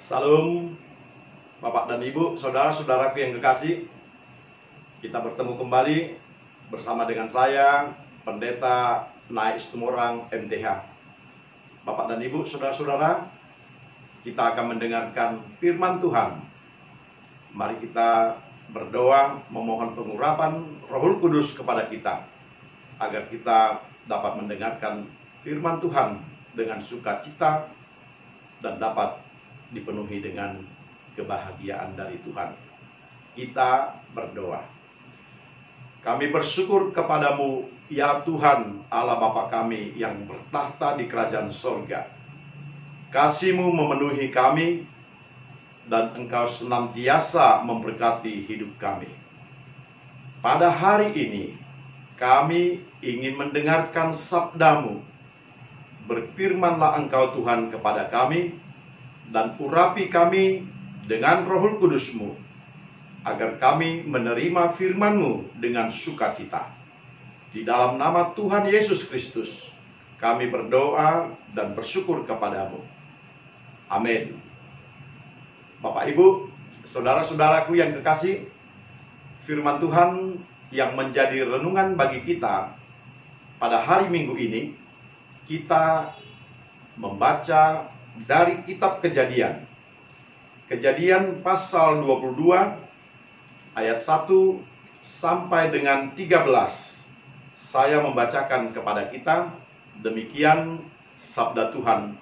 Salam Bapak dan Ibu, saudara-saudaraku yang kekasih. Kita bertemu kembali bersama dengan saya, Pendeta Naik Situmorang MTH. Bapak dan Ibu, saudara-saudara, kita akan mendengarkan firman Tuhan. Mari kita berdoa memohon pengurapan Roh Kudus kepada kita, agar kita dapat mendengarkan firman Tuhan dengan sukacita dan dapat dipenuhi dengan kebahagiaan dari Tuhan. Kita berdoa. Kami bersyukur kepadamu, ya Tuhan Allah Bapa kami yang bertahta di kerajaan sorga. Kasih-Mu memenuhi kami, dan Engkau senantiasa memberkati hidup kami. Pada hari ini, kami ingin mendengarkan sabda-Mu. Berfirmanlah Engkau Tuhan kepada kami, dan urapi kami dengan Roh Kudus-Mu, agar kami menerima firman-Mu dengan sukacita. Di dalam nama Tuhan Yesus Kristus, kami berdoa dan bersyukur kepadamu. Amin. Bapak, Ibu, saudara-saudaraku yang kekasih, firman Tuhan yang menjadi renungan bagi kita pada hari Minggu ini, kita membaca dari kitab Kejadian. Kejadian pasal 22 ayat 1 sampai dengan 13. Saya membacakan kepada kita, demikian sabda Tuhan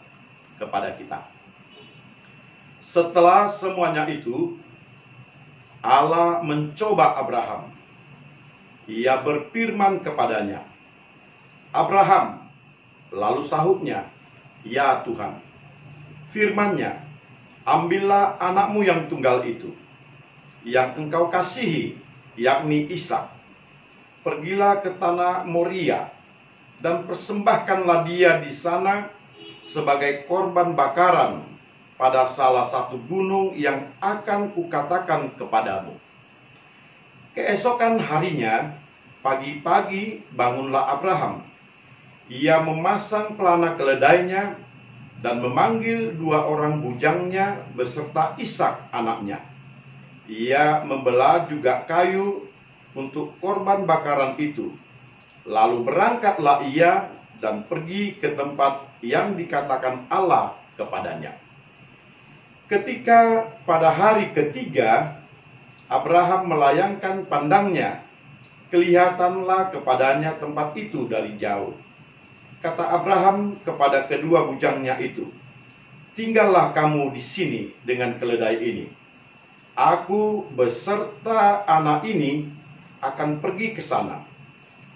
kepada kita. Setelah semuanya itu, Allah mencoba Abraham. Ia berfirman kepadanya, "Abraham." Lalu sahutnya, "Ya Tuhan." Firman-Nya, "Ambillah anakmu yang tunggal itu, yang engkau kasihi, yakni Ishak. Pergilah ke tanah Moria, dan persembahkanlah dia di sana sebagai korban bakaran pada salah satu gunung yang akan kukatakan kepadamu." Keesokan harinya, pagi-pagi bangunlah Abraham. Ia memasang pelana keledainya dan memanggil 2 orang bujangnya beserta Ishak anaknya. Ia membelah juga kayu untuk korban bakaran itu. Lalu berangkatlah ia dan pergi ke tempat yang dikatakan Allah kepadanya. Ketika pada hari ketiga Abraham melayangkan pandangnya, kelihatanlah kepadanya tempat itu dari jauh. Kata Abraham kepada kedua bujangnya itu, "Tinggallah kamu di sini dengan keledai ini. Aku beserta anak ini akan pergi ke sana.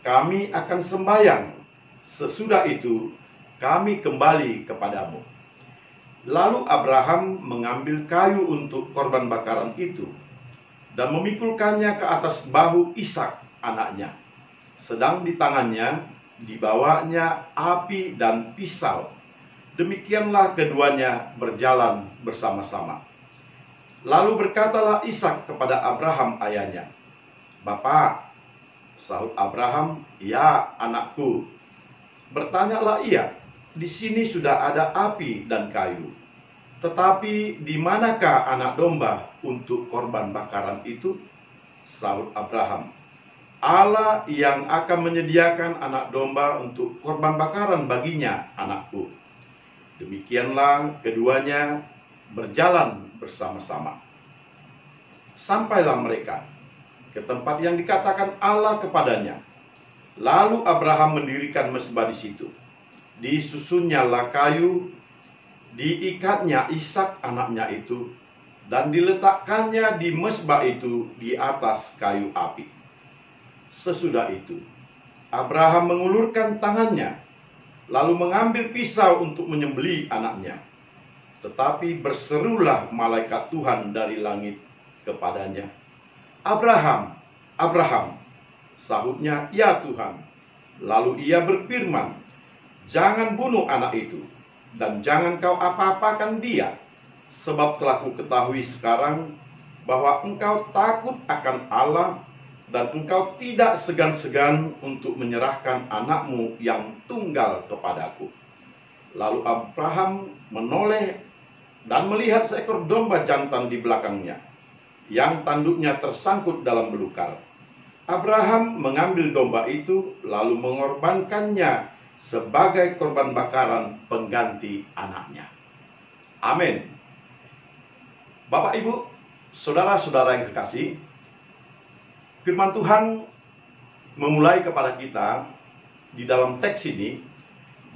Kami akan sembahyang. Sesudah itu kami kembali kepadamu." Lalu Abraham mengambil kayu untuk korban bakaran itu dan memikulkannya ke atas bahu Ishak anaknya. Sedang di tangannya dibawanya api dan pisau. Demikianlah keduanya berjalan bersama-sama. Lalu berkatalah Ishak kepada Abraham ayahnya, "Bapak." Sahut Abraham, "Ya anakku." Bertanyalah ia, "Di sini sudah ada api dan kayu, tetapi di manakah anak domba untuk korban bakaran itu?" Sahut Abraham, "Allah yang akan menyediakan anak domba untuk korban bakaran baginya, anakku." Demikianlah keduanya berjalan bersama-sama. Sampailah mereka ke tempat yang dikatakan Allah kepadanya. Lalu Abraham mendirikan mezbah di situ. Disusunnyalah kayu, diikatnya Ishak anaknya itu, dan diletakkannya di mezbah itu di atas kayu api. Sesudah itu, Abraham mengulurkan tangannya, lalu mengambil pisau untuk menyembelih anaknya. Tetapi berserulah malaikat Tuhan dari langit kepadanya, "Abraham, Abraham." Sahutnya, "Ya Tuhan." Lalu ia berfirman, "Jangan bunuh anak itu, dan jangan kau apa-apakan dia, sebab telah kuketahui sekarang bahwa engkau takut akan Allah, dan engkau tidak segan-segan untuk menyerahkan anakmu yang tunggal kepadaku." Lalu Abraham menoleh dan melihat seekor domba jantan di belakangnya, yang tanduknya tersangkut dalam belukar. Abraham mengambil domba itu, lalu mengorbankannya sebagai korban bakaran pengganti anaknya. Amin. Bapak, Ibu, saudara-saudara yang kekasih, firman Tuhan memulai kepada kita di dalam teks ini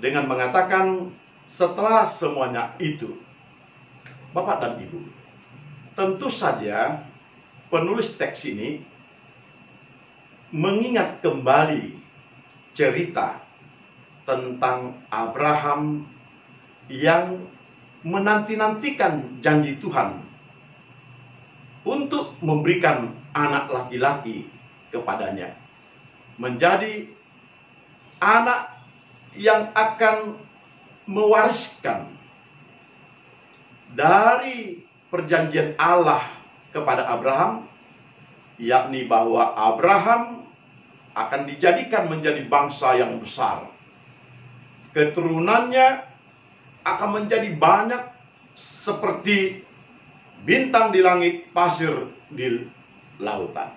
dengan mengatakan, setelah semuanya itu. Bapak dan Ibu, tentu saja penulis teks ini mengingat kembali cerita tentang Abraham yang menanti-nantikan janji Tuhan untuk memberikan anak laki-laki kepadanya, menjadi anak yang akan mewariskan dari perjanjian Allah kepada Abraham, yakni bahwa Abraham akan dijadikan menjadi bangsa yang besar. Keturunannya akan menjadi banyak seperti bintang di langit, pasir di lautan.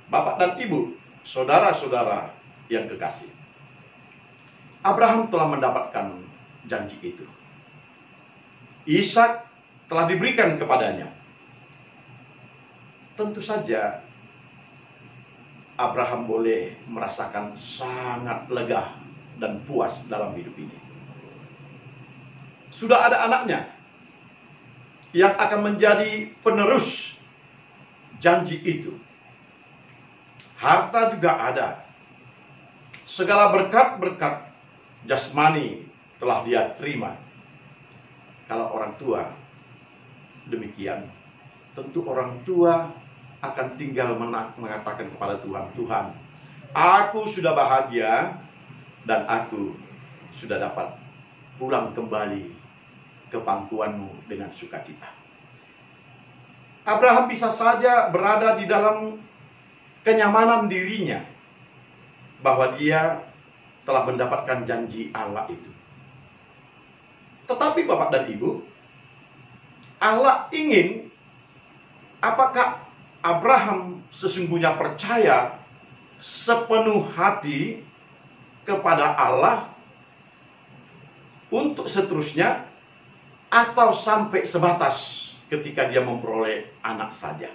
Bapak dan Ibu, saudara-saudara yang kekasih, Abraham telah mendapatkan janji itu. Ishak telah diberikan kepadanya. Tentu saja Abraham boleh merasakan sangat lega dan puas dalam hidup ini. Sudah ada anaknya yang akan menjadi penerus janji itu. Harta juga ada. Segala berkat-berkat jasmani telah dia terima. Kalau orang tua demikian, tentu orang tua akan tinggal mengatakan kepada Tuhan, Tuhan, aku sudah bahagia dan aku sudah dapat pulang kembali ke pangkuanmu dengan sukacita. Abraham bisa saja berada di dalam kenyamanan dirinya bahwa dia telah mendapatkan janji Allah itu. Tetapi Bapak dan Ibu, Allah ingin, apakah Abraham sesungguhnya percaya sepenuh hati kepada Allah untuk seterusnya, atau sampai sebatas ketika dia memperoleh anak saja?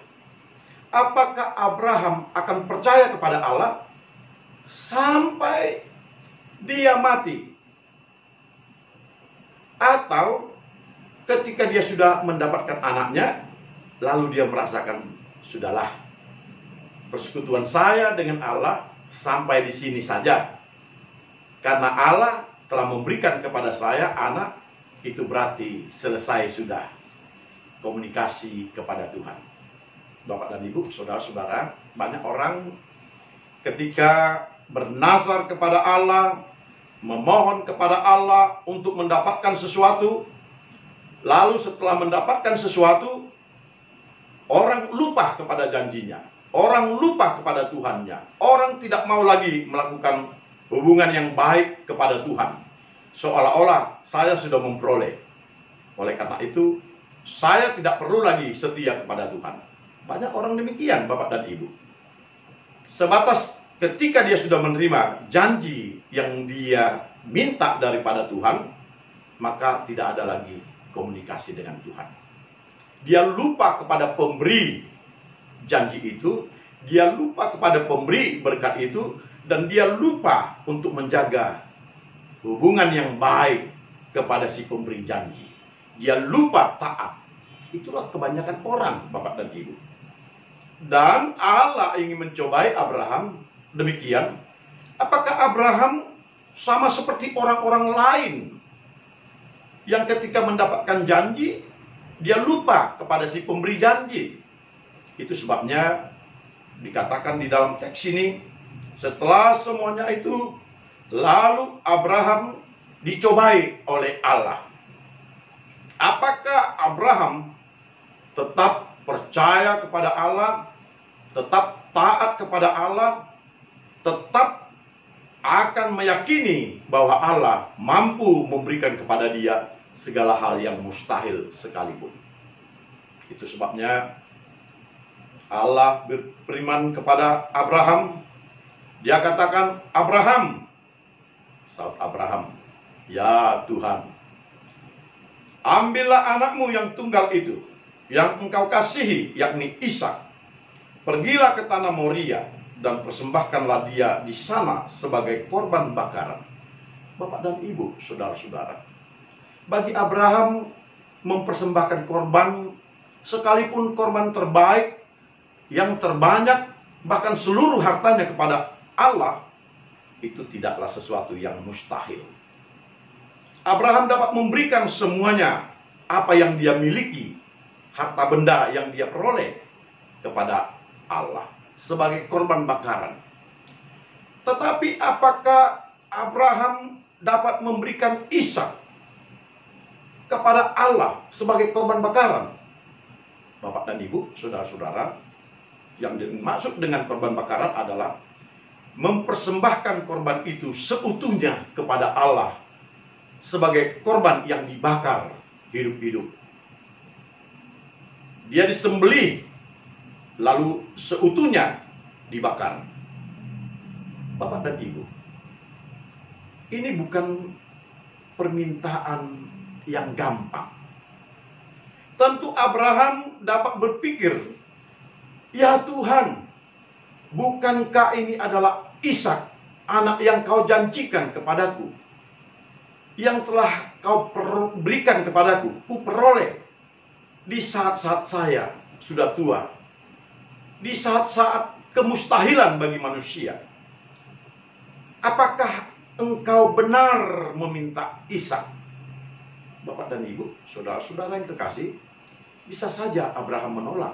Apakah Abraham akan percaya kepada Allah sampai dia mati? Atau ketika dia sudah mendapatkan anaknya, lalu dia merasakan, sudahlah, persekutuan saya dengan Allah sampai di sini saja. Karena Allah telah memberikan kepada saya anak, itu berarti selesai sudah komunikasi kepada Tuhan. Bapak dan Ibu, saudara-saudara, banyak orang ketika bernazar kepada Allah, memohon kepada Allah untuk mendapatkan sesuatu, lalu setelah mendapatkan sesuatu, orang lupa kepada janjinya, orang lupa kepada Tuhannya, orang tidak mau lagi melakukan hubungan yang baik kepada Tuhan, seolah-olah saya sudah memperoleh. Oleh karena itu, saya tidak perlu lagi setia kepada Tuhan. Banyak orang demikian, Bapak dan Ibu. Sebatas ketika dia sudah menerima janji yang dia minta daripada Tuhan, maka tidak ada lagi komunikasi dengan Tuhan. Dia lupa kepada pemberi janji itu, dia lupa kepada pemberi berkat itu, dan dia lupa untuk menjaga hubungan yang baik kepada si pemberi janji. Dia lupa taat. Itulah kebanyakan orang, Bapak dan Ibu. Dan Allah ingin mencobai Abraham demikian. Apakah Abraham sama seperti orang-orang lain yang ketika mendapatkan janji, dia lupa kepada si pemberi janji? Itu sebabnya dikatakan di dalam teks ini, setelah semuanya itu, lalu Abraham dicobai oleh Allah. Apakah Abraham tetap percaya kepada Allah, tetap taat kepada Allah, tetap akan meyakini bahwa Allah mampu memberikan kepada dia segala hal yang mustahil sekalipun. Itu sebabnya Allah berfirman kepada Abraham. Dia katakan, Abraham. Saud Abraham, ya Tuhan, ambillah anakmu yang tunggal itu, yang engkau kasihi, yakni Ishak. Pergilah ke tanah Moria dan persembahkanlah dia di sana sebagai korban bakaran. Bapak dan Ibu, saudara-saudara, bagi Abraham mempersembahkan korban, sekalipun korban terbaik, yang terbanyak, bahkan seluruh hartanya kepada Allah, itu tidaklah sesuatu yang mustahil. Abraham dapat memberikan semuanya, apa yang dia miliki, harta benda yang dia peroleh, kepada Allah sebagai korban bakaran. Tetapi apakah Abraham dapat memberikan Ishak kepada Allah sebagai korban bakaran? Bapak dan Ibu, saudara-saudara, yang dimaksud dengan korban bakaran adalah mempersembahkan korban itu seutuhnya kepada Allah sebagai korban yang dibakar hidup-hidup. Dia disembelih lalu seutuhnya dibakar. Bapak dan Ibu, ini bukan permintaan yang gampang. Tentu Abraham dapat berpikir, ya Tuhan, bukankah ini adalah Ishak, anak yang kau janjikan kepadaku, yang telah kau berikan kepadaku, ku peroleh di saat-saat saya sudah tua, di saat-saat kemustahilan bagi manusia. Apakah engkau benar meminta Ishak? Bapak dan Ibu, saudara-saudara yang kekasih, bisa saja Abraham menolak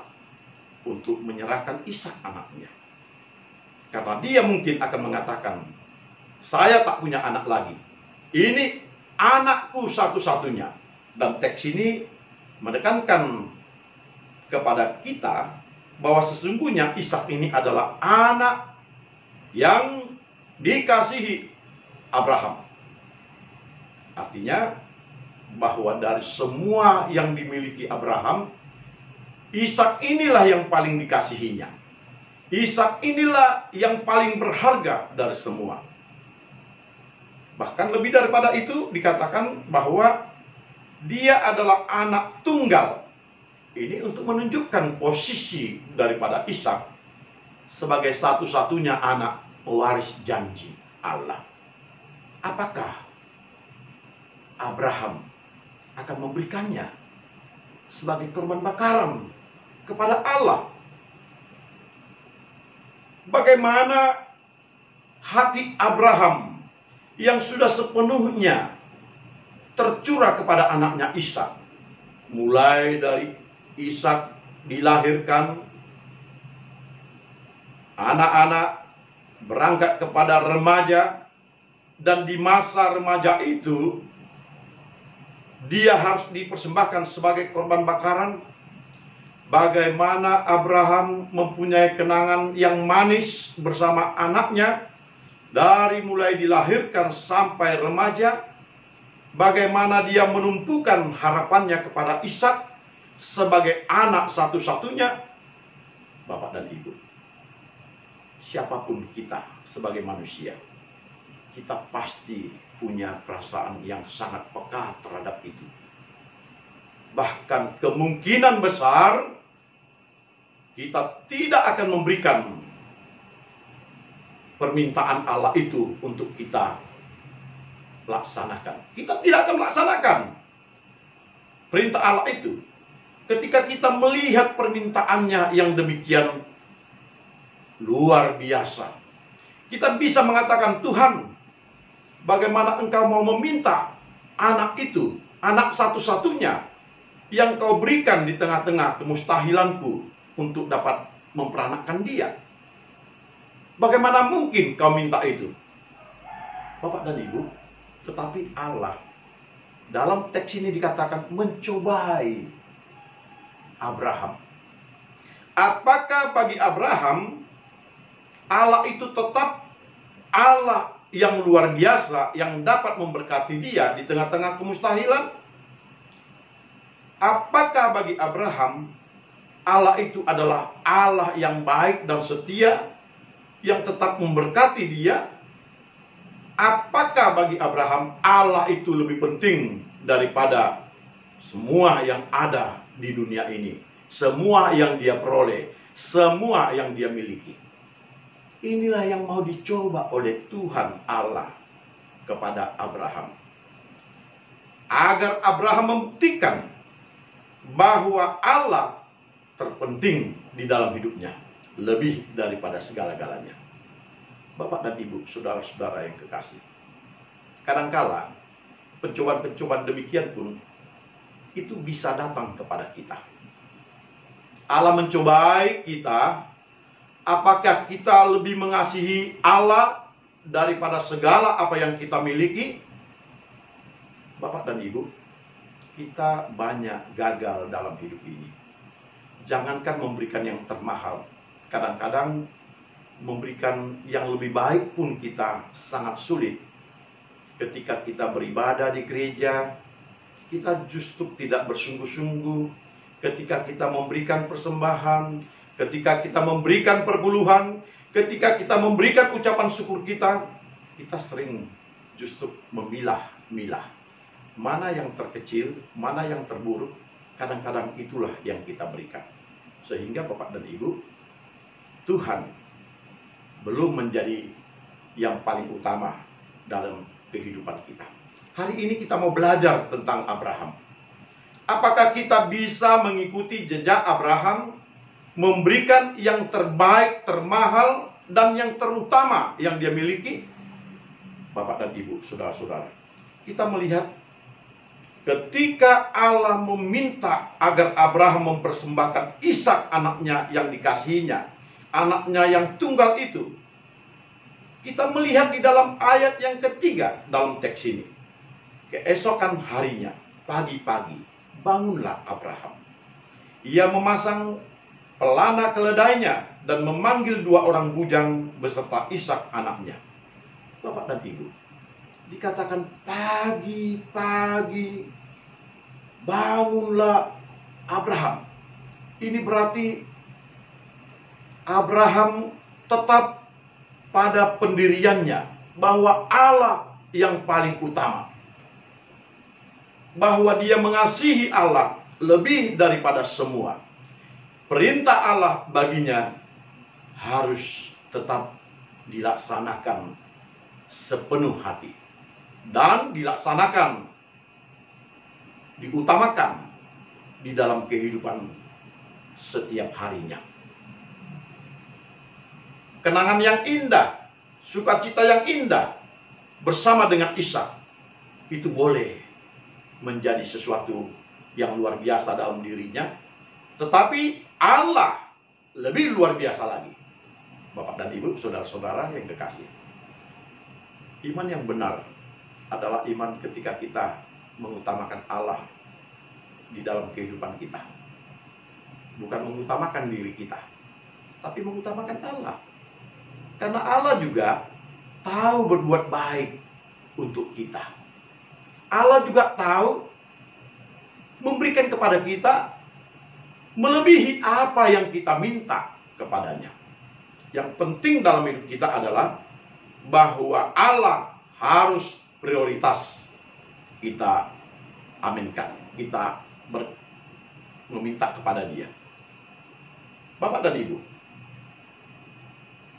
untuk menyerahkan Ishak anaknya. Karena dia mungkin akan mengatakan, saya tak punya anak lagi, ini anakku satu-satunya. Dan teks ini menekankan kepada kita bahwa sesungguhnya Ishak ini adalah anak yang dikasihi Abraham. Artinya bahwa dari semua yang dimiliki Abraham, Ishak inilah yang paling dikasihinya. Ishak inilah yang paling berharga dari semua. Bahkan lebih daripada itu, dikatakan bahwa dia adalah anak tunggal. Ini untuk menunjukkan posisi daripada Ishak sebagai satu-satunya anak pewaris janji Allah. Apakah Abraham akan memberikannya sebagai korban bakaran kepada Allah? Bagaimana hati Abraham yang sudah sepenuhnya tercurah kepada anaknya Ishak, mulai dari Ishak dilahirkan, anak-anak berangkat kepada remaja, dan di masa remaja itu dia harus dipersembahkan sebagai korban bakaran. Bagaimana Abraham mempunyai kenangan yang manis bersama anaknya dari mulai dilahirkan sampai remaja. Bagaimana dia menumpukan harapannya kepada Ishak sebagai anak satu-satunya. Bapak dan Ibu, siapapun kita sebagai manusia, kita pasti punya perasaan yang sangat peka terhadap itu. Bahkan kemungkinan besar kita tidak akan memberikan permintaan Allah itu untuk kita laksanakan. Kita tidak akan melaksanakan perintah Allah itu ketika kita melihat permintaannya yang demikian luar biasa. Kita bisa mengatakan, Tuhan, bagaimana engkau mau meminta anak itu, anak satu-satunya yang kau berikan di tengah-tengah kemustahilanku untuk dapat memperanakkan dia? Bagaimana mungkin kau minta itu? Bapak dan Ibu, tetapi Allah dalam teks ini dikatakan mencobai Abraham. Apakah bagi Abraham Allah itu tetap Allah yang luar biasa, yang dapat memberkati dia di tengah-tengah kemustahilan? Apakah bagi Abraham Allah itu adalah Allah yang baik dan setia, yang tetap memberkati dia? Apakah bagi Abraham Allah itu lebih penting daripada semua yang ada di dunia ini, semua yang dia peroleh, semua yang dia miliki? Inilah yang mau dicoba oleh Tuhan Allah kepada Abraham, agar Abraham membuktikan bahwa Allah terpenting di dalam hidupnya lebih daripada segala-galanya. Bapak dan Ibu, saudara-saudara yang kekasih, kadangkala pencobaan-pencobaan demikian pun itu bisa datang kepada kita. Allah mencobai kita, apakah kita lebih mengasihi Allah daripada segala apa yang kita miliki? Bapak dan Ibu, kita banyak gagal dalam hidup ini. Jangankan memberikan yang termahal, kadang-kadang memberikan yang lebih baik pun kita sangat sulit. Ketika kita beribadah di gereja, kita justru tidak bersungguh-sungguh. Ketika kita memberikan persembahan, ketika kita memberikan perpuluhan, ketika kita memberikan ucapan syukur kita sering justru memilah-milah. Mana yang terkecil, mana yang terburuk, kadang-kadang itulah yang kita berikan. Sehingga Bapak dan Ibu, Tuhan belum menjadi yang paling utama dalam kehidupan kita. Hari ini kita mau belajar tentang Abraham. Apakah kita bisa mengikuti jejak Abraham, memberikan yang terbaik, termahal, dan yang terutama yang dia miliki? Bapak dan Ibu, saudara-saudara, kita melihat ketika Allah meminta agar Abraham mempersembahkan Ishak, anaknya yang dikasihinya, anaknya yang tunggal itu, kita melihat di dalam ayat yang ketiga dalam teks ini. Keesokan harinya, pagi-pagi, bangunlah Abraham. Ia memasang pelana keledainya dan memanggil 2 orang bujang beserta Ishak anaknya. Bapak dan Ibu, dikatakan pagi-pagi bangunlah Abraham. Ini berarti Abraham tetap pada pendiriannya bahwa Allah yang paling utama, bahwa dia mengasihi Allah lebih daripada semua. Perintah Allah baginya harus tetap dilaksanakan sepenuh hati dan dilaksanakan, diutamakan di dalam kehidupan setiap harinya. Kenangan yang indah, sukacita yang indah bersama dengan Ishak itu boleh menjadi sesuatu yang luar biasa dalam dirinya, tetapi Allah lebih luar biasa lagi. Bapak dan Ibu, saudara-saudara yang kekasih, iman yang benar adalah iman ketika kita mengutamakan Allah di dalam kehidupan kita. Bukan mengutamakan diri kita, tapi mengutamakan Allah. Karena Allah juga tahu berbuat baik untuk kita. Allah juga tahu memberikan kepada kita melebihi apa yang kita minta kepadanya. Yang penting dalam hidup kita adalah bahwa Allah harus prioritas kita aminkan, kita meminta kepada Dia. Bapak dan Ibu,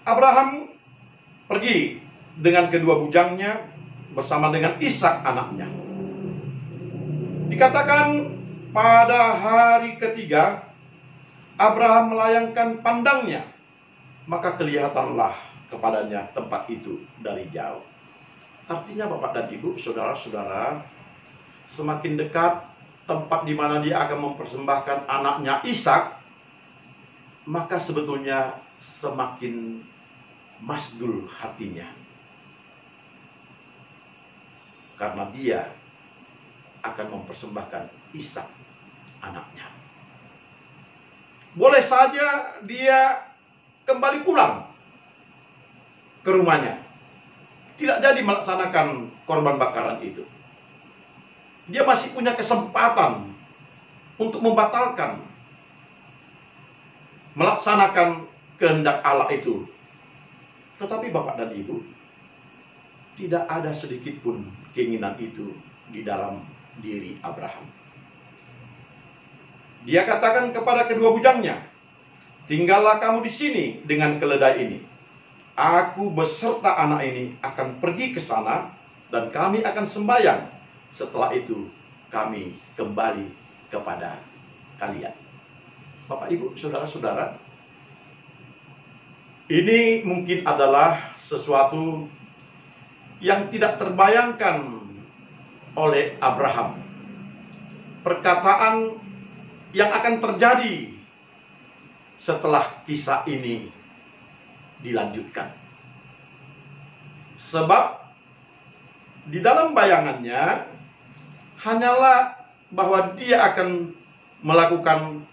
Abraham pergi dengan kedua bujangnya bersama dengan Ishak anaknya. Dikatakan pada hari ketiga Abraham melayangkan pandangnya, maka kelihatanlah kepadanya tempat itu dari jauh. Artinya Bapak dan Ibu, saudara-saudara, semakin dekat tempat di mana dia akan mempersembahkan anaknya Ishak, maka sebetulnya semakin masdul hatinya, karena dia akan mempersembahkan Ishak anaknya. Boleh saja dia kembali pulang ke rumahnya, tidak jadi melaksanakan korban bakaran itu. Dia masih punya kesempatan untuk membatalkan melaksanakan kehendak Allah itu. Tetapi Bapak dan Ibu, tidak ada sedikit pun keinginan itu di dalam diri Abraham. Dia katakan kepada kedua bujangnya, "Tinggallah kamu di sini dengan keledai ini. Aku beserta anak ini akan pergi ke sana dan kami akan sembahyang. Setelah itu kami kembali kepada kalian." Bapak, Ibu, saudara-saudara, ini mungkin adalah sesuatu yang tidak terbayangkan oleh Abraham. Perkataan yang akan terjadi setelah kisah ini dilanjutkan. Sebab di dalam bayangannya hanyalah bahwa dia akan melakukan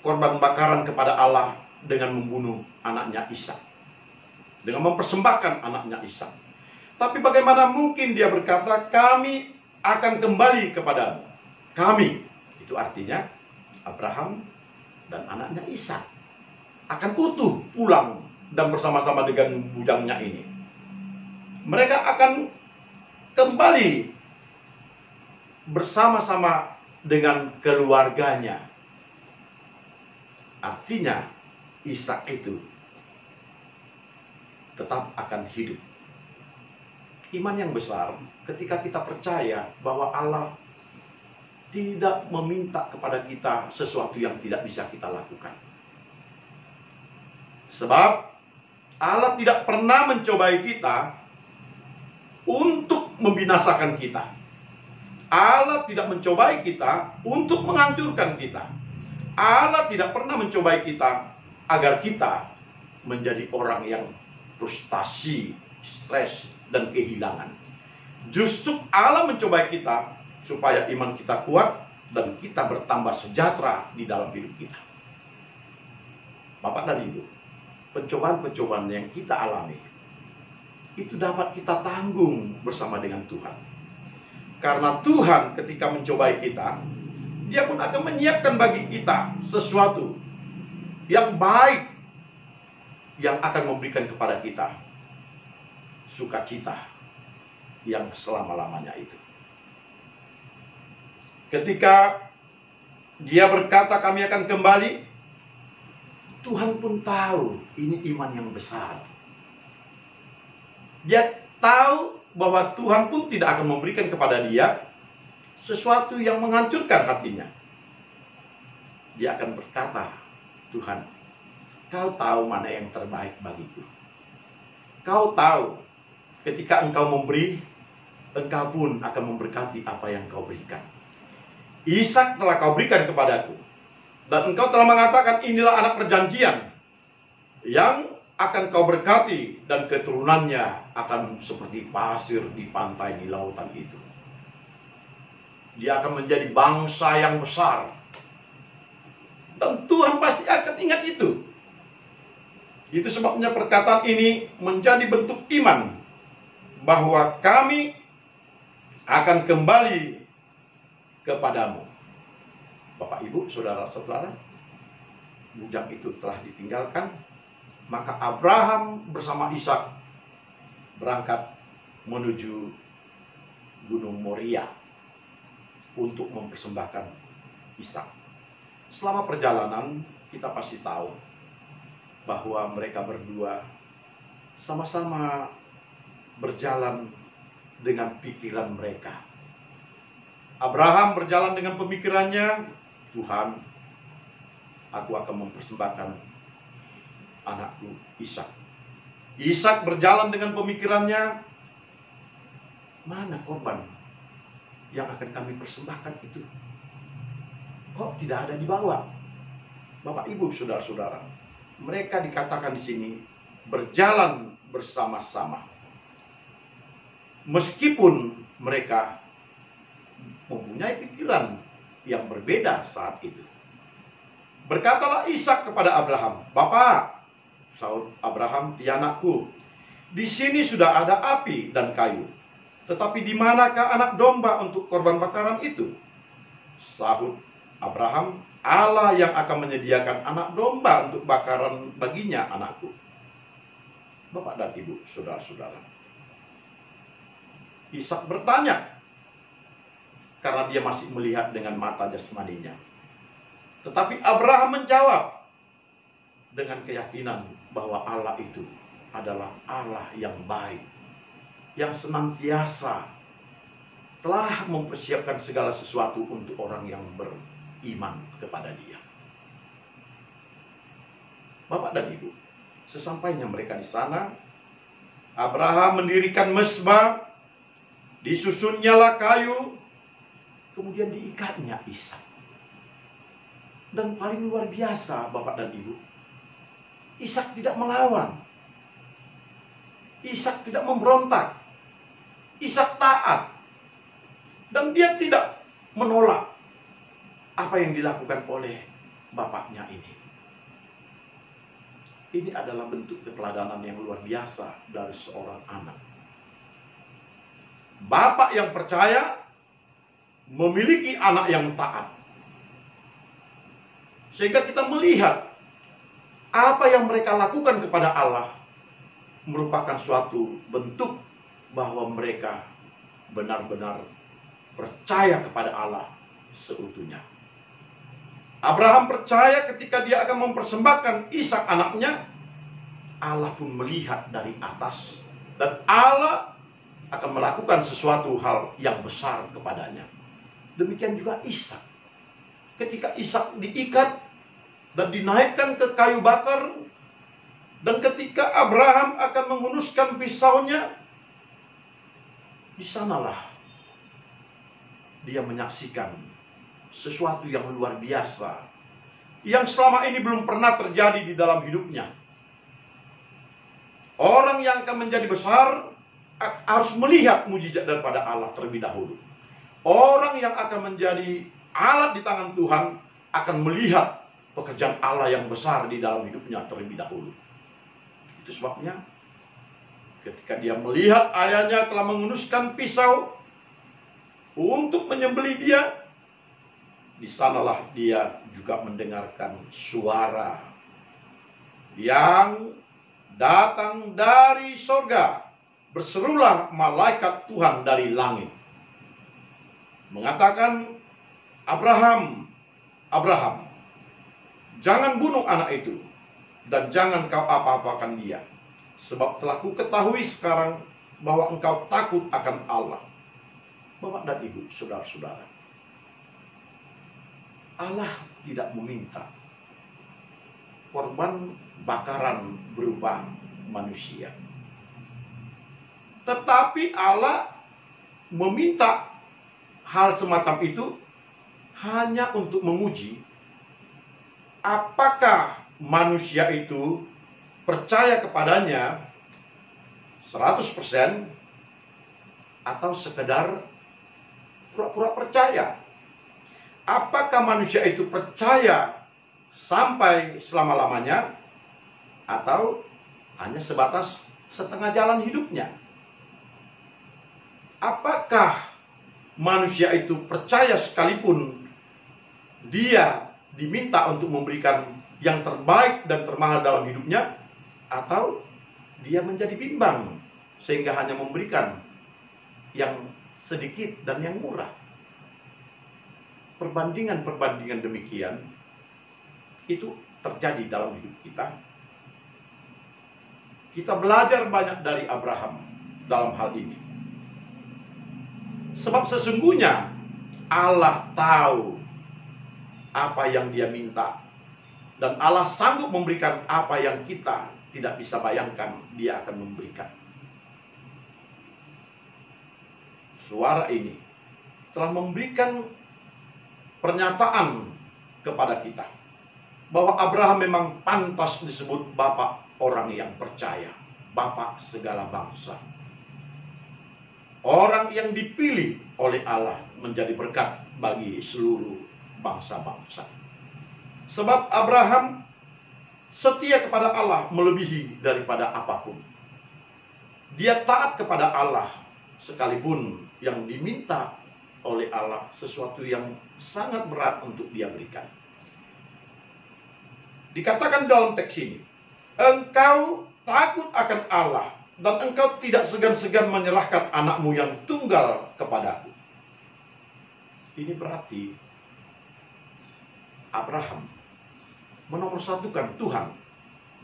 korban bakaran kepada Allah dengan membunuh anaknya Ishak, dengan mempersembahkan anaknya Ishak. Tapi bagaimana mungkin dia berkata, "Kami akan kembali kepadamu"? Kami, itu artinya Abraham dan anaknya Ishak akan utuh pulang dan bersama-sama dengan bujangnya ini. Mereka akan kembali bersama-sama dengan keluarganya. Artinya Ishak itu tetap akan hidup. Iman yang besar ketika kita percaya bahwa Allah tidak meminta kepada kita sesuatu yang tidak bisa kita lakukan. Sebab Allah tidak pernah mencobai kita untuk membinasakan kita. Allah tidak mencobai kita untuk menghancurkan kita. Allah tidak pernah mencobai kita agar kita menjadi orang yang frustasi, stres, dan kehilangan. Justru Allah mencobai kita supaya iman kita kuat dan kita bertambah sejahtera di dalam hidup kita. Bapak dan Ibu, pencobaan-pencobaan yang kita alami itu dapat kita tanggung bersama dengan Tuhan. Karena Tuhan ketika mencobai kita, Dia pun akan menyiapkan bagi kita sesuatu yang baik, yang akan memberikan kepada kita sukacita yang selama-lamanya itu. Ketika dia berkata kami akan kembali, Tuhan pun tahu ini iman yang besar. Dia tahu bahwa Tuhan pun tidak akan memberikan kepada dia sesuatu yang menghancurkan hatinya. Dia akan berkata, "Tuhan, Kau tahu mana yang terbaik bagiku. Kau tahu ketika Engkau memberi, Engkau pun akan memberkati apa yang Kau berikan. Ishak telah Kau berikan kepadaku, dan Engkau telah mengatakan inilah anak perjanjian yang akan Kau berkati, dan keturunannya akan seperti pasir di pantai di lautan itu. Dia akan menjadi bangsa yang besar." Dan Tuhan pasti akan ingat itu. Itu sebabnya perkataan ini menjadi bentuk iman bahwa kami akan kembali kepadamu. Bapak, Ibu, saudara-saudara, bujang itu telah ditinggalkan. Maka Abraham bersama Ishak berangkat menuju Gunung Moria untuk mempersembahkan Ishak. Selama perjalanan kita pasti tahu bahwa mereka berdua sama-sama berjalan dengan pikiran mereka. Abraham berjalan dengan pemikirannya, "Tuhan, aku akan mempersembahkan anakku Ishak." Ishak berjalan dengan pemikirannya, "Mana korban yang akan kami persembahkan itu? Kok tidak ada dibawa?" Bapak, Ibu, saudara-saudara, mereka dikatakan di sini berjalan bersama-sama. Meskipun mereka mempunyai pikiran yang berbeda saat itu. Berkatalah Ishak kepada Abraham, "Bapak," sahut Abraham, "Ya anakku, di sini sudah ada api dan kayu. Tetapi di manakah anak domba untuk korban bakaran itu?" Sahut Abraham, Allah yang akan menyediakan anak domba untuk bakaran baginya, anakku. Bapak dan Ibu, saudara-saudara. Ishak bertanya, karena dia masih melihat dengan mata jasmaninya. Tetapi Abraham menjawab dengan keyakinan bahwa Allah itu adalah Allah yang baik, yang senantiasa telah mempersiapkan segala sesuatu untuk orang yang beriman kepada Dia. Bapak dan Ibu, sesampainya mereka di sana, Abraham mendirikan mezbah, disusunnyalah kayu, kemudian diikatnya Ishak. Dan paling luar biasa, Bapak dan Ibu, Ishak tidak melawan, Ishak tidak memberontak, Ishak taat, dan dia tidak menolak apa yang dilakukan oleh bapaknya ini. Ini adalah bentuk keteladanan yang luar biasa dari seorang anak. Bapak yang percaya memiliki anak yang taat. Sehingga kita melihat apa yang mereka lakukan kepada Allah merupakan suatu bentuk bahwa mereka benar-benar percaya kepada Allah seutuhnya. Abraham percaya ketika dia akan mempersembahkan Ishak anaknya, Allah pun melihat dari atas dan Allah akan melakukan sesuatu hal yang besar kepadanya. Demikian juga Ishak. Ketika Ishak diikat dan dinaikkan ke kayu bakar, dan ketika Abraham akan menghunuskan pisaunya, di sanalah dia menyaksikan sesuatu yang luar biasa yang selama ini belum pernah terjadi di dalam hidupnya. Orang yang akan menjadi besar harus melihat mujizat daripada Allah terlebih dahulu. Orang yang akan menjadi alat di tangan Tuhan akan melihat pekerjaan Allah yang besar di dalam hidupnya terlebih dahulu. Itu sebabnya ketika dia melihat ayahnya telah menghunuskan pisau untuk menyembelih dia, di sanalah dia juga mendengarkan suara yang datang dari sorga. Berserulah malaikat Tuhan dari langit, mengatakan, Abraham, Abraham, jangan bunuh anak itu, dan jangan kau apa-apakan dia, sebab telah ku ketahui sekarang bahwa engkau takut akan Allah. Bapak dan Ibu, saudara-saudara, Allah tidak meminta korban bakaran berupa manusia, tetapi Allah meminta hal semacam itu hanya untuk menguji apakah manusia itu percaya kepadanya 100% atau sekedar pura-pura percaya. Apakah manusia itu percaya sampai selama-lamanya atau hanya sebatas setengah jalan hidupnya? Apakah manusia itu percaya sekalipun dia diminta untuk memberikan yang terbaik dan termahal dalam hidupnya, atau dia menjadi bimbang sehingga hanya memberikan yang sedikit dan yang murah? Perbandingan-perbandingan demikian itu terjadi dalam hidup kita. Kita belajar banyak dari Abraham dalam hal ini. Sebab sesungguhnya Allah tahu apa yang dia minta, dan Allah sanggup memberikan apa yang kita tidak bisa bayangkan dia akan memberikan. Suara ini telah memberikan pernyataan kepada kita bahwa Abraham memang pantas disebut bapak orang yang percaya, bapak segala bangsa, orang yang dipilih oleh Allah menjadi berkat bagi seluruh bangsa-bangsa. Sebab Abraham setia kepada Allah melebihi daripada apapun. Dia taat kepada Allah sekalipun yang diminta oleh Allah sesuatu yang sangat berat untuk dia berikan. Dikatakan dalam teks ini, engkau takut akan Allah dan engkau tidak segan-segan menyerahkan anakmu yang tunggal kepadaku. Ini berarti Abraham menomorsatukan Tuhan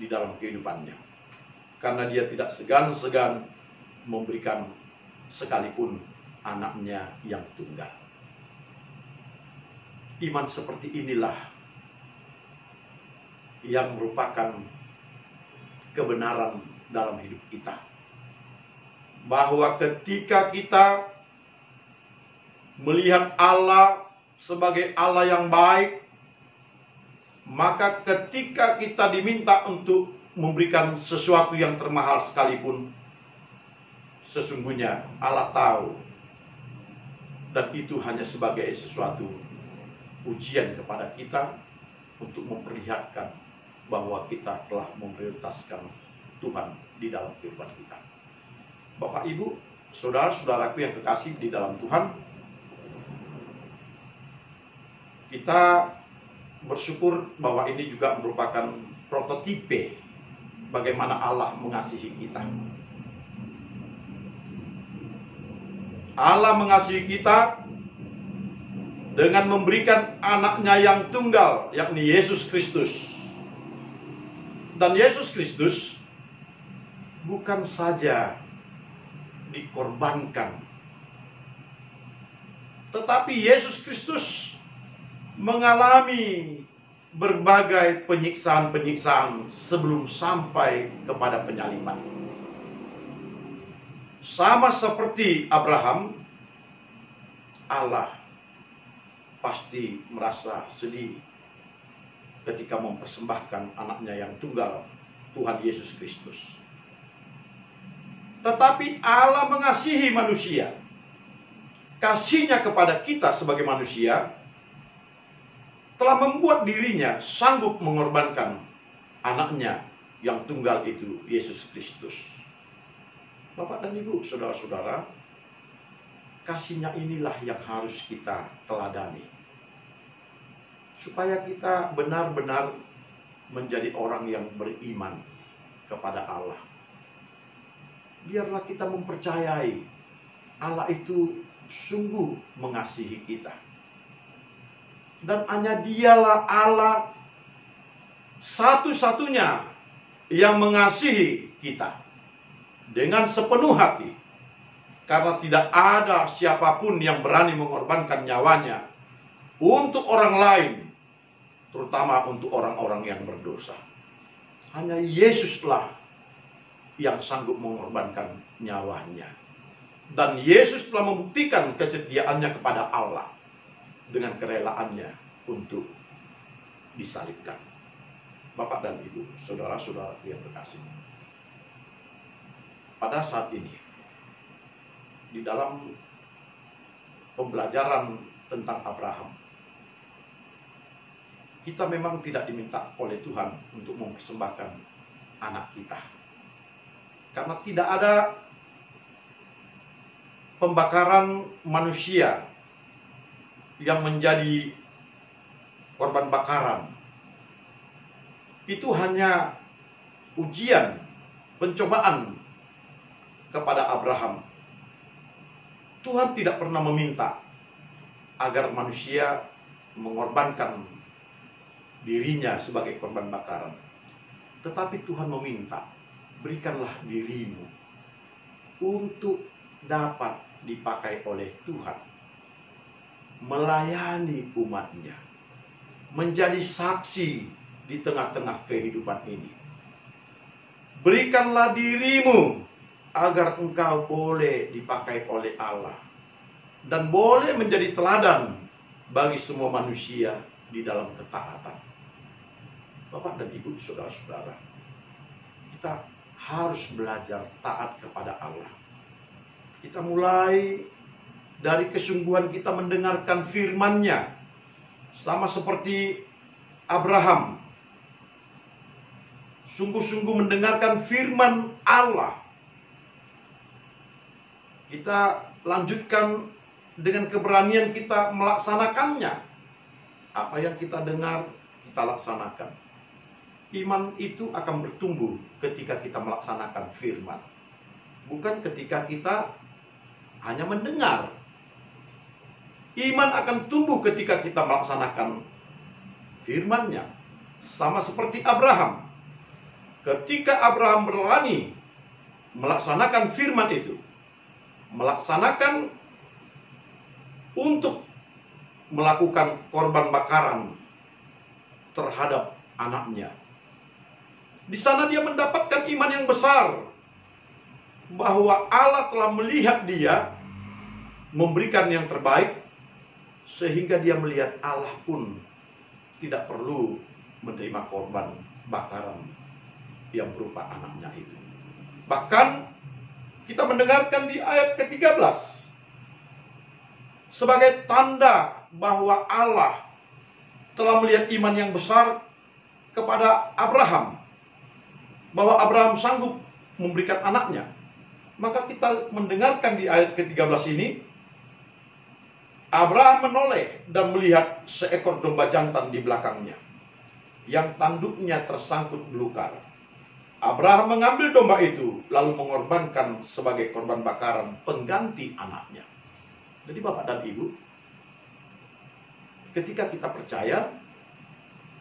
di dalam kehidupannya, karena dia tidak segan-segan memberikan sekalipun anaknya yang tunggal. Iman seperti inilah yang merupakan kebenaran dalam hidup kita, bahwa ketika kita melihat Allah sebagai Allah yang baik, maka ketika kita diminta untuk memberikan sesuatu yang termahal sekalipun, sesungguhnya Allah tahu, dan itu hanya sebagai sesuatu ujian kepada kita untuk memperlihatkan bahwa kita telah memprioritaskan Tuhan di dalam kehidupan kita. Bapak, Ibu, saudara-saudaraku yang kekasih di dalam Tuhan, kita bersyukur bahwa ini juga merupakan prototipe bagaimana Allah mengasihi kita. Allah mengasihi kita dengan memberikan anaknya yang tunggal, yakni Yesus Kristus. Dan Yesus Kristus bukan saja dikorbankan, tetapi Yesus Kristus mengalami berbagai penyiksaan-penyiksaan sebelum sampai kepada penyaliban. Sama seperti Abraham, Allah pasti merasa sedih ketika mempersembahkan anaknya yang tunggal, Tuhan Yesus Kristus. Tetapi Allah mengasihi manusia. Kasihnya kepada kita sebagai manusia telah membuat dirinya sanggup mengorbankan anaknya yang tunggal itu, Yesus Kristus. Bapak dan Ibu, saudara-saudara, kasihnya inilah yang harus kita teladani, supaya kita benar-benar menjadi orang yang beriman kepada Allah. Biarlah kita mempercayai Allah itu sungguh mengasihi kita. Dan hanya Dialah Allah satu-satunya yang mengasihi kita dengan sepenuh hati. Karena tidak ada siapapun yang berani mengorbankan nyawanya untuk orang lain, terutama untuk orang-orang yang berdosa. Hanya Yesuslah yang sanggup mengorbankan nyawanya. Dan Yesus telah membuktikan kesetiaannya kepada Allah dengan kerelaannya untuk disalibkan. Bapak dan Ibu, saudara-saudara yang terkasih, pada saat ini, di dalam pembelajaran tentang Abraham, kita memang tidak diminta oleh Tuhan untuk mempersembahkan anak kita, karena tidak ada pembakaran manusia yang menjadi korban bakaran. Itu hanya ujian, pencobaan kepada Abraham. Tuhan tidak pernah meminta agar manusia mengorbankan dirinya sebagai korban bakaran. Tetapi Tuhan meminta, berikanlah dirimu untuk dapat dipakai oleh Tuhan, melayani umatnya, menjadi saksi di tengah-tengah kehidupan ini. Berikanlah dirimu agar engkau boleh dipakai oleh Allah dan boleh menjadi teladan bagi semua manusia di dalam ketaatan. Bapak dan Ibu, saudara-saudara, kita harus belajar taat kepada Allah. Kita mulai dari kesungguhan kita mendengarkan firman-Nya, sama seperti Abraham sungguh-sungguh mendengarkan firman Allah. Kita lanjutkan dengan keberanian kita melaksanakannya. Apa yang kita dengar, kita laksanakan. Iman itu akan bertumbuh ketika kita melaksanakan firman. Bukan ketika kita hanya mendengar. Iman akan tumbuh ketika kita melaksanakan firman-Nya. Sama seperti Abraham. Ketika Abraham berani melaksanakan firman itu, melaksanakan untuk melakukan korban bakaran terhadap anaknya. Di sana dia mendapatkan iman yang besar, bahwa Allah telah melihat dia memberikan yang terbaik, sehingga dia melihat Allah pun tidak perlu menerima korban bakaran yang berupa anaknya itu. Bahkan kita mendengarkan di ayat ke-13, sebagai tanda bahwa Allah telah melihat iman yang besar kepada Abraham, bahwa Abraham sanggup memberikan anaknya. Maka kita mendengarkan di ayat ke-13 ini, Abraham menoleh dan melihat seekor domba jantan di belakangnya, yang tanduknya tersangkut belukar. Abraham mengambil domba itu, lalu mengorbankan sebagai korban bakaran pengganti anaknya. Jadi Bapak dan Ibu, ketika kita percaya,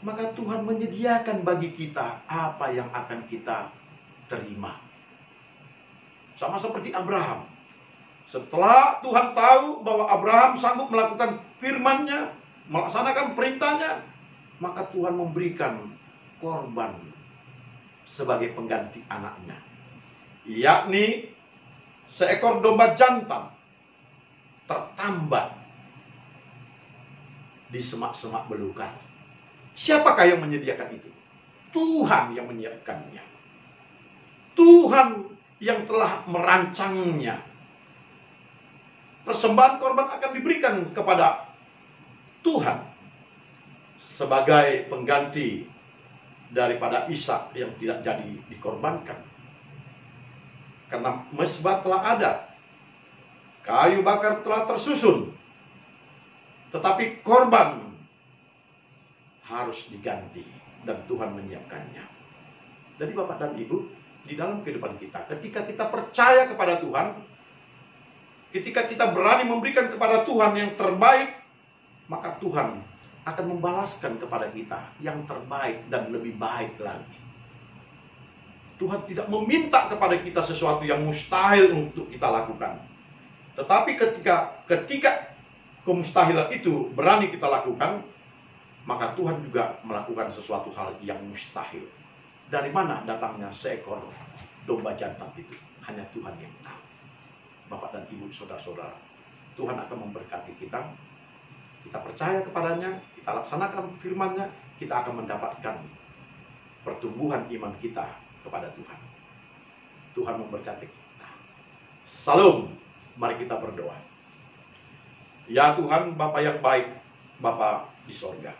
maka Tuhan menyediakan bagi kita apa yang akan kita terima. Sama seperti Abraham. Setelah Tuhan tahu bahwa Abraham sanggup melakukan firman-Nya, melaksanakan perintahnya, maka Tuhan memberikan korban sebagai pengganti anaknya, yakni seekor domba jantan tertambat di semak-semak belukar. Siapakah yang menyediakan itu? Tuhan yang menyiapkannya. Tuhan yang telah merancangnya. Persembahan korban akan diberikan kepada Tuhan sebagai pengganti daripada Ishak yang tidak jadi dikorbankan. Karena mezbah telah ada, kayu bakar telah tersusun, tetapi korban harus diganti, dan Tuhan menyiapkannya. Jadi Bapak dan Ibu, di dalam kehidupan kita, ketika kita percaya kepada Tuhan, ketika kita berani memberikan kepada Tuhan yang terbaik, maka Tuhan akan membalaskan kepada kita yang terbaik dan lebih baik lagi. Tuhan tidak meminta kepada kita sesuatu yang mustahil untuk kita lakukan. Tetapi ketika kemustahilan itu berani kita lakukan, maka Tuhan juga melakukan sesuatu hal yang mustahil. Dari mana datangnya seekor domba jantan itu? Hanya Tuhan yang tahu. Bapak dan Ibu, saudara-saudara, Tuhan akan memberkati kita. Kita percaya kepadanya, kita laksanakan firman-Nya, kita akan mendapatkan pertumbuhan iman kita kepada Tuhan. Tuhan memberkati kita. Salam, mari kita berdoa. Ya Tuhan, Bapa yang baik, Bapa di sorga,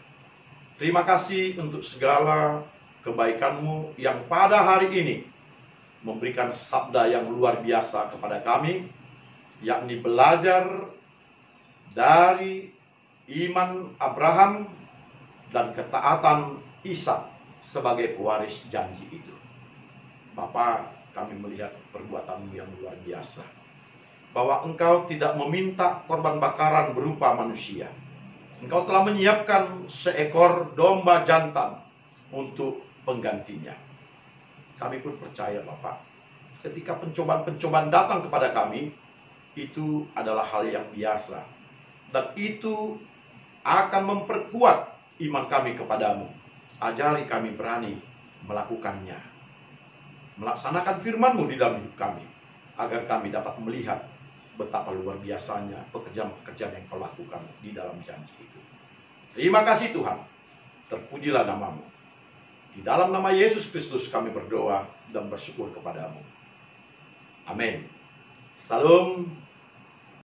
terima kasih untuk segala kebaikan-Mu yang pada hari ini memberikan sabda yang luar biasa kepada kami, yakni belajar dari iman Abraham dan ketaatan Ishak sebagai pewaris janji itu. Bapa, kami melihat perbuatan-Mu yang luar biasa, bahwa Engkau tidak meminta korban bakaran berupa manusia. Engkau telah menyiapkan seekor domba jantan untuk penggantinya. Kami pun percaya Bapak, ketika pencobaan-pencobaan datang kepada kami, itu adalah hal yang biasa, dan itu akan memperkuat iman kami kepadamu. Ajari kami berani melakukannya, melaksanakan firman-Mu di dalam hidup kami, agar kami dapat melihat betapa luar biasanya pekerjaan-pekerjaan yang Kau lakukan di dalam janji itu. Terima kasih Tuhan, terpujilah nama-Mu. Di dalam nama Yesus Kristus kami berdoa dan bersyukur kepadamu. Amin. Salam.